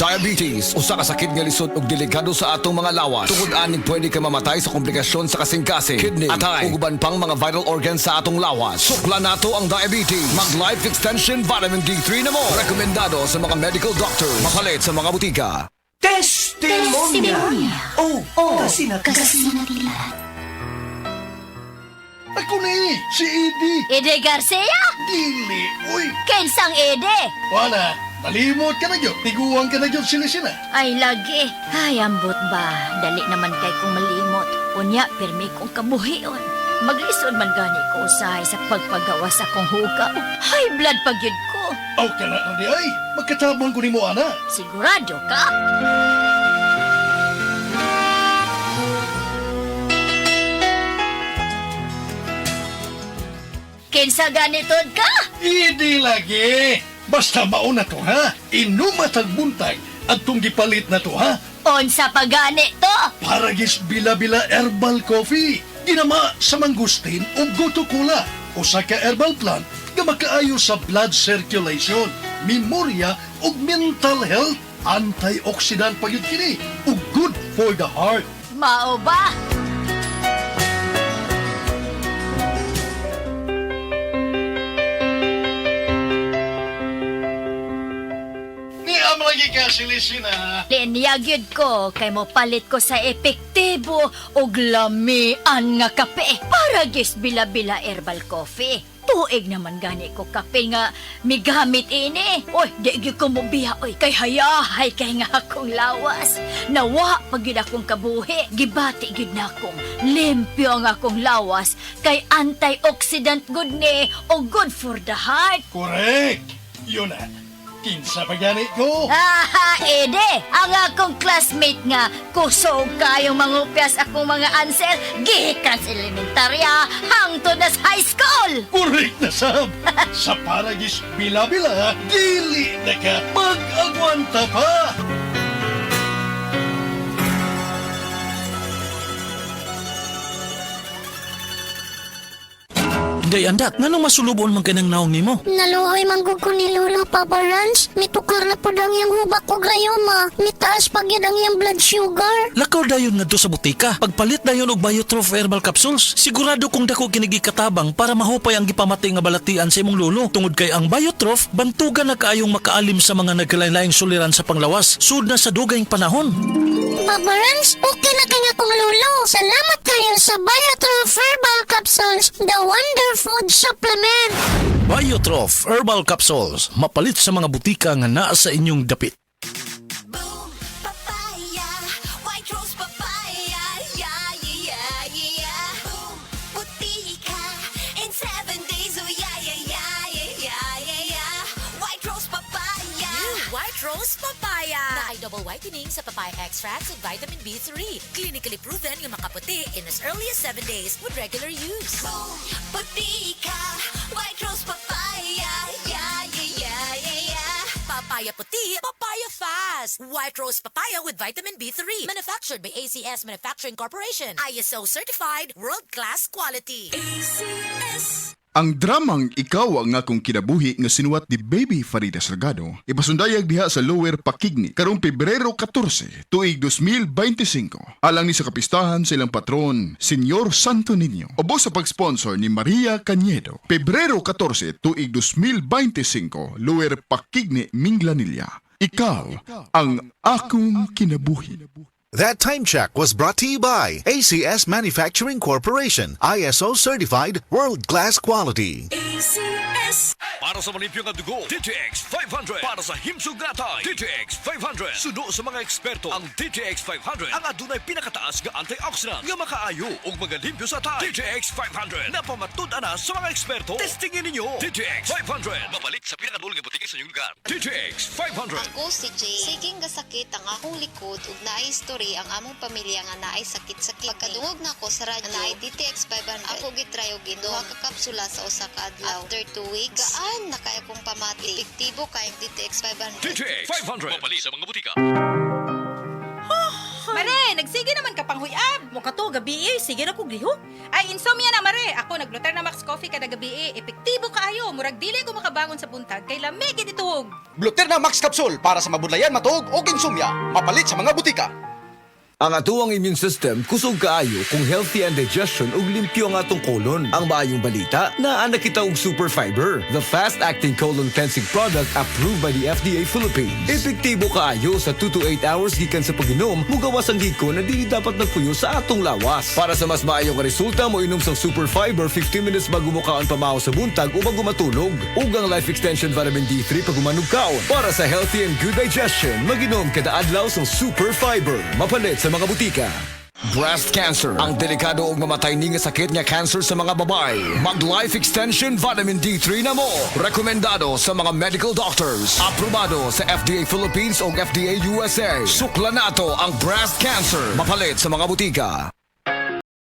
Diabetes, usa ka sakit nga lisod ug delikado sa atong mga lawas. Tungod aning pwede ka mamatay sa komplikasyon sa kasing-kasing, kidney, atay, ug uban pang mga vital organs sa atong lawas. Sukla nato ang diabetes. Mag Life Extension Vitamin D3 na mo. Rekomendado sa mga medical doctor. Mapalit sa mga butika. Testimonya. Oh, kasinatila. Ako ni, si Edie. Ede Garcia? Dili, uy. Kensang Ede? Wala, nalimot ka na yun. Tiguan ka na yun sila. Ay, lagi. Ay, ambot ba? Dali naman kay kong malimot. Unya, pirmi kong kabuhion. Maglisod man gani ko usahay sa pagpagawas akong hugaw. High blood pagyud ko. Aw ka na, Andy, ay. Magkatabang ko ni mo, ana. Sigurado ka? Kinsa ganitod ka? Edie lagi. Basta mauna to, ha? Inumat ang buntag at tong gipalit na to, ha? Unsa pa gani to? Paragis bila-bila herbal coffee. Ginama sa mangustin o gotukula. Usa ka herbal plant nga makaayo sa blood circulation, memorya ug mental health, antioxidant pa yun kini ug good for the heart. Mao ba? Ni am lagi ka silisina. Linyagyod ko kay mo palit ko sa epektibo ug lamian nga kape para gis bila-bila herbal coffee. Tuig naman gani ko kape nga migamit ini. Oy, di gyud ko mobiya oy kay hayahay kay nga akong lawas. Nawa pag gyud akong kabuhi, gibati gyud na akong limpyo ang akong lawas kay antioxidant good ni o good for the heart. Correct. Yun na. Kinsa pa gani ko? Aha, Ede! Ang akong classmate nga, kusog kayong mangupyas akong mga answer, gihikan sa elementarya, hangtod na sa high school! Correct na, Sab. Sa paragis bila-bila, dili na ka mag-agwanta pa. Day andak, nganong masulubon man kanang naong nimo? Naluoy manggug ko ni Lolo, Papa Rans. Mitukar na po ang iyang hubak ko grayoma. Mitaas pag yun ang iyang blood sugar. Lakaw dayon ngadto sa butika. Pagpalit dayon og Biotrof herbal capsules, sigurado kung dako kinigi katabang para mahupay ang gipamatay nga balatian sa imong lolo. Tungod kay ang Biotrof bantugan na kaayong makaalim sa mga nagkalain-laing suliran sa panglawas sud na sa dugayng panahon. Papa Rans, okay na kaya kong Lolo. Salamat kayo sa Biotrof Herbal Capsules, the Wonder Food Supplement. Biotrof herbal capsules, mapalit sa mga butika nga naa sa inyong dapit. Boom, papaya, white rose papaya, yeah, yeah, yeah. Boom, puti ka in 7 days, oh yeah, yeah, yeah, yeah, yeah, yeah. White rose papaya. New White Rose Papaya na ay double whitening sa papaya extracts with vitamin B3. Clinically proven nga makaputi in as early as 7 days with regular use. Boom, puti ka, white rose papaya, yeah, yeah, yeah, yeah, yeah. Papaya puti, papaya fast. White Rose Papaya with vitamin B3. Manufactured by ACS Manufacturing Corporation. ISO certified, world-class quality. ACS. Ang dramang Ikaw ang Akong Kinabuhi nga sinuwat ni Baby Farida Salgado ipasundayag diha sa Lower Pakigni karong Pebrero 14, tuig 2025. Alang ni sa kapistahan sa ilang patron, Senyor Santo Niño. Obo sa pag-sponsor ni Maria Cañedo. Pebrero 14, tuig 2025, Lower Pakigni, Minglanilla. Ikaw ang Akong Kinabuhi. That time check was brought to you by ACS Manufacturing Corporation, ISO certified, world-class quality. ACS. Para sa malimpyo nga dugo, DTX 500. Para sa himsog natay, DTX 500. Suno sa mga eksperto, ang DTX 500 ang adunay pinakataas nga antioxidant nga makaayo ug magalimpyo sa tay. DTX 500 napamatud-an na sa mga eksperto. Testingin ninyo. DTX 500 mapalit sa pinakadulong nga butiki sa inyong lugar. DTX 500. Ako si Jay. Siging gasakit ang akong likod ug naay history ang among pamilya nga naay sakit-sakit. Pagkadungog na ko sa radyo, naay DTX 500. Ako gitry og duha ka kapsula sa usa ka adlaw. After 2 weeks, gaan na kay akong pamati. Epektibo kay DTX 500. DTX 500 mapalit sa mga butika. Mare, nagsige naman ka panghuyab. Mo ka to, gabi sige na kong lihok. Ay, insomnia na, mare. Ako, naglutar na Max Coffee kada gabi epektibo kaayo. Murag dili ko makabangon sa buntag, kay lamig ituhog. Gluterna Max Capsule para sa mabudlayan, matuog o insomnia. Mapalit sa mga butika. Ang atuang immune system kusog kaayo kung healthy ang digestion ug limpyo ang atong colon. Ang maayong balita, naa na kita og Super Fiber, the fast-acting colon cleansing product approved by the FDA Philippines. Epektibo kaayo sa 2 to 8 hours gikan sa pag-inom, mugawas ang hiko na dili dapat nagpuyo sa atong lawas. Para sa mas maayong resulta, mo inom sang Super Fiber 15 minutes bago mo kaon pamahaw sa buntag o bago matulog. Ug ang Life Extension Vitamin D3 pag umanog kaon. Para sa healthy and good digestion, mag-inom kada adlaw sang Super Fiber. Mapalit sa mga butika. Breast cancer, ang delikado ug mamatay ni nga sakit nga cancer sa mga babae. Mag Life Extension Vitamin D3 na mo. Rekomendado sa mga medical doctors. Aprobado sa FDA Philippines o FDA USA. Sukla nato ang breast cancer. Mapalit sa mga butika.